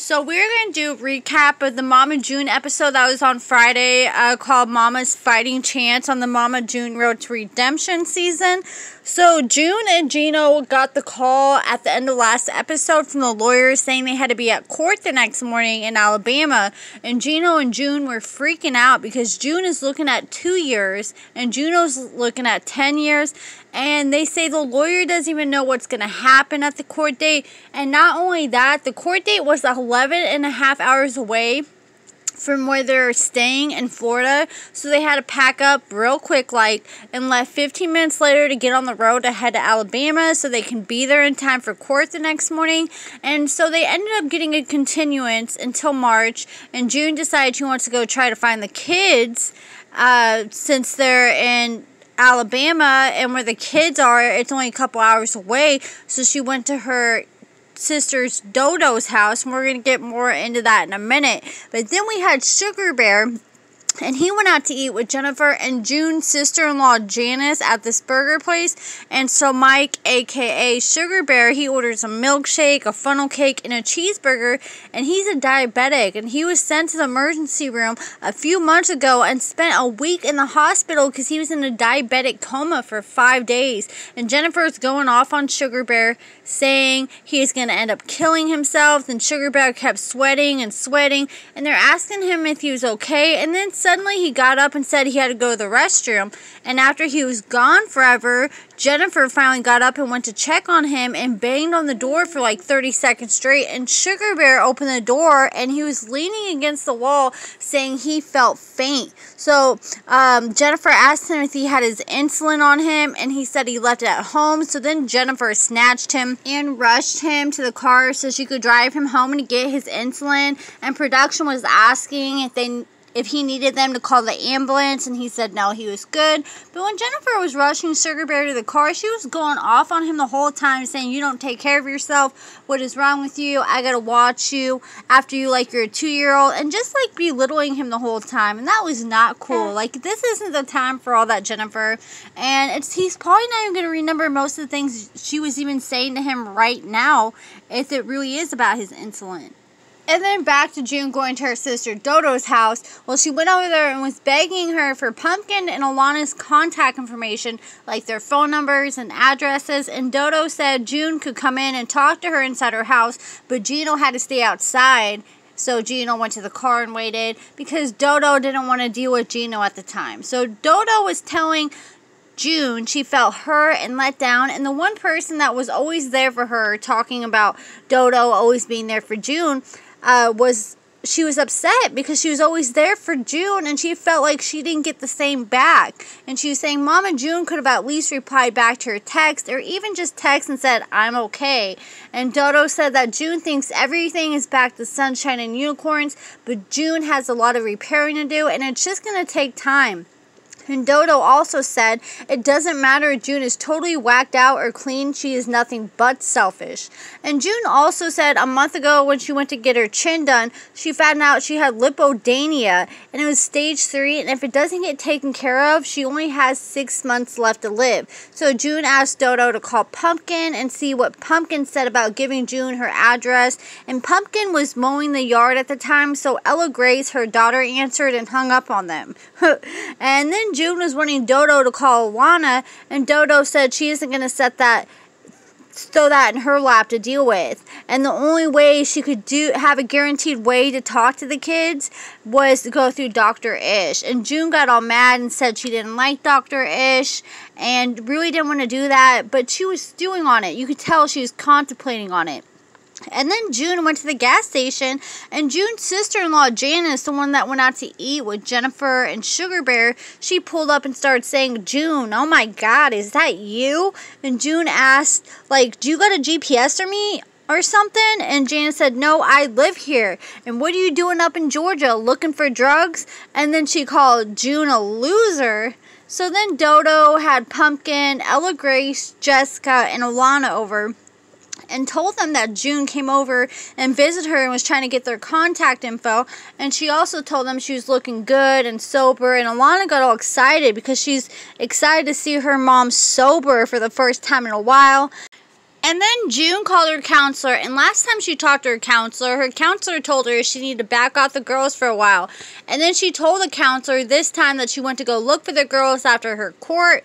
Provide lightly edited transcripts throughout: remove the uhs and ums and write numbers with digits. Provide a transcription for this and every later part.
So we're going to do a recap of the Mama June episode that was on Friday called Mama's Fighting Chance on the Mama June Road to Redemption season. So June and Gino got the call at the end of last episode from the lawyers saying they had to be at court the next morning in Alabama. And Gino and June were freaking out because June is looking at 2 years and Gino's looking at 10 years. And they say the lawyer doesn't even know what's going to happen at the court date. And not only that, the court date was 11.5 hours away from where they're staying in Florida. So they had to pack up real quick, and left 15 minutes later to get on the road to head to Alabama so they can be there in time for court the next morning. And so they ended up getting a continuance until March. And June decided she wants to go try to find the kids since they're in Alabama, and where the kids are, it's only a couple hours away. So she went to her sister's Dodo's house, and we're going to get more into that in a minute. But then we had Sugar Bear, and he went out to eat with Jennifer and June's sister-in-law Janice at this burger place. And so Mike, aka Sugar Bear, he orders a milkshake, a funnel cake, and a cheeseburger. And he's a diabetic, and he was sent to the emergency room a few months ago and spent a week in the hospital because he was in a diabetic coma for 5 days. And Jennifer's going off on Sugar Bear, saying he's going to end up killing himself. And Sugar Bear kept sweating and sweating, and they're asking him if he was okay. And then suddenly he got up and said he had to go to the restroom. And after he was gone forever, Jennifer finally got up and went to check on him and banged on the door for 30 seconds straight. And Sugar Bear opened the door, and he was leaning against the wall saying he felt faint. So Jennifer asked him if he had his insulin on him, and he said he left it at home. So then Jennifer snatched him and rushed him to the car so she could drive him home to get his insulin. And production was asking if he needed them to call the ambulance, and he said no, he was good. But when Jennifer was rushing Sugar Bear to the car, she was going off on him the whole time, saying, "You don't take care of yourself. What is wrong with you? I gotta watch you after you like you're a 2-year-old," and just belittling him the whole time. And that was not cool. This isn't the time for all that, Jennifer. And he's probably not even gonna remember most of the things she was even saying to him right now if it really is about his insulin. And then back to June going to her sister Dodo's house. Well, she went over there and was begging her for Pumpkin and Alana's contact information, like their phone numbers and addresses. And Dodo said June could come in and talk to her inside her house, but Gino had to stay outside. So Gino went to the car and waited because Dodo didn't want to deal with Gino at the time. So Dodo was telling June she felt hurt and let down, and the one person that was always there for her, talking about Dodo always being there for June, she was upset because she was always there for June and she felt like she didn't get the same back. And she was saying Mama June could have at least replied back to her text, or even just text and said, "I'm okay." And Dodo said that June thinks everything is back to sunshine and unicorns, but June has a lot of repairing to do, and it's just going to take time. And Dodo also said it doesn't matter if June is totally whacked out or clean, she is nothing but selfish. And June also said a month ago when she went to get her chin done, she found out she had lipodania, and it was stage 3, and if it doesn't get taken care of, she only has 6 months left to live. So June asked Dodo to call Pumpkin and see what Pumpkin said about giving June her address. And Pumpkin was mowing the yard at the time, so Ella Grace, her daughter, answered and hung up on them. And then June was wanting Dodo to call Alana, and Dodo said she isn't going to throw that in her lap to deal with. And the only way she could have a guaranteed way to talk to the kids was to go through Dr. Ish. And June got all mad and said she didn't like Dr. Ish and really didn't want to do that, but she was stewing on it. You could tell she was contemplating on it. And then June went to the gas station, and June's sister-in-law, Janice, the one that went out to eat with Jennifer and Sugar Bear, she pulled up and started saying, "June, oh my God, is that you?" And June asked, "Do you got a GPS for me or something?" And Janice said, "No, I live here. And what are you doing up in Georgia, looking for drugs?" And then she called June a loser. So then Dodo had Pumpkin, Ella Grace, Jessica, and Alana over, and told them that June came over and visited her and was trying to get their contact info. And she also told them she was looking good and sober. And Alana got all excited because she's excited to see her mom sober for the first time in a while. And then June called her counselor, and last time she talked to her counselor told her she needed to back off the girls for a while. And then she told the counselor this time that she went to go look for the girls after her court.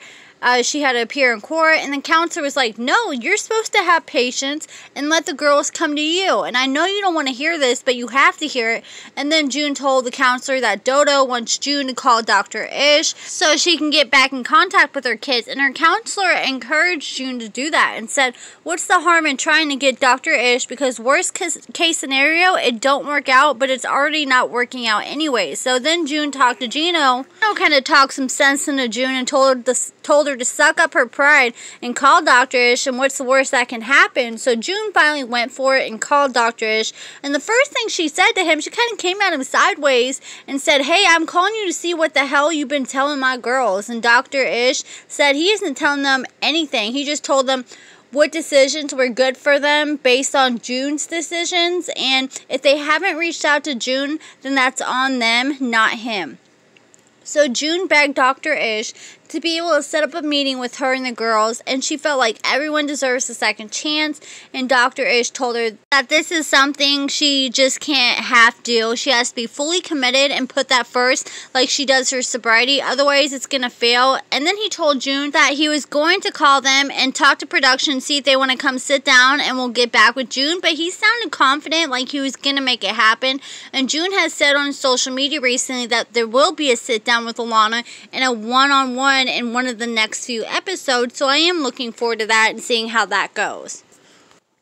She had to appear in court, and the counselor was like, no, you're supposed to have patience and let the girls come to you. And I know you don't want to hear this, but you have to hear it. And then June told the counselor that Dodo wants June to call Dr. Ish so she can get back in contact with her kids. And her counselor encouraged June to do that and said, what's the harm in trying to get Dr. Ish, because worst case scenario, it don't work out, but it's already not working out anyway. So then June talked to Gino. Gino kind of talked some sense into June and told her to suck up her pride and call Dr. Ish, and what's the worst that can happen. So June finally went for it and called Dr. Ish, and the first thing she said to him, she kind of came at him sideways and said, hey, I'm calling you to see what the hell you've been telling my girls. And Dr. Ish said he isn't telling them anything. He just told them what decisions were good for them based on June's decisions, and if they haven't reached out to June, then that's on them, not him. So June begged Dr. Ish to be able to set up a meeting with her and the girls, and she felt like everyone deserves a second chance, and Dr. Ish told her that this is something she just can't half do. She has to be fully committed and put that first like she does her sobriety, otherwise it's gonna fail. And then he told June that he was going to call them and talk to production, see if they want to come sit down, and we'll get back with June, but he sounded confident like he was gonna make it happen. And June has said on social media recently that there will be a sit down with Alana and a one-on-one in one of the next few episodes, so I am looking forward to that and seeing how that goes.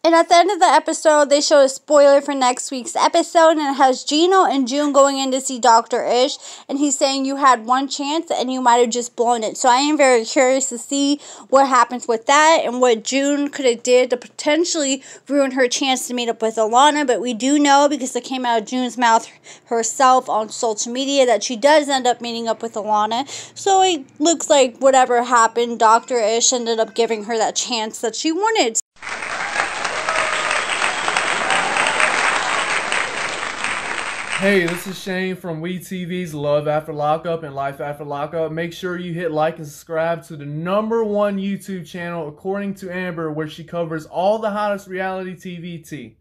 And at the end of the episode, they show a spoiler for next week's episode, and it has Gino and June going in to see Dr. Ish, and he's saying you had one chance and you might have just blown it. So I am very curious to see what happens with that and what June could have did to potentially ruin her chance to meet up with Alana. But we do know, because it came out of June's mouth herself on social media, that she does end up meeting up with Alana. So it looks like whatever happened, Dr. Ish ended up giving her that chance that she wanted. Hey, this is Shane from WETV's Love After Lockup and Life After Lockup. Make sure you hit like and subscribe to the #1 YouTube channel, according to Amber, where she covers all the hottest reality TV tea.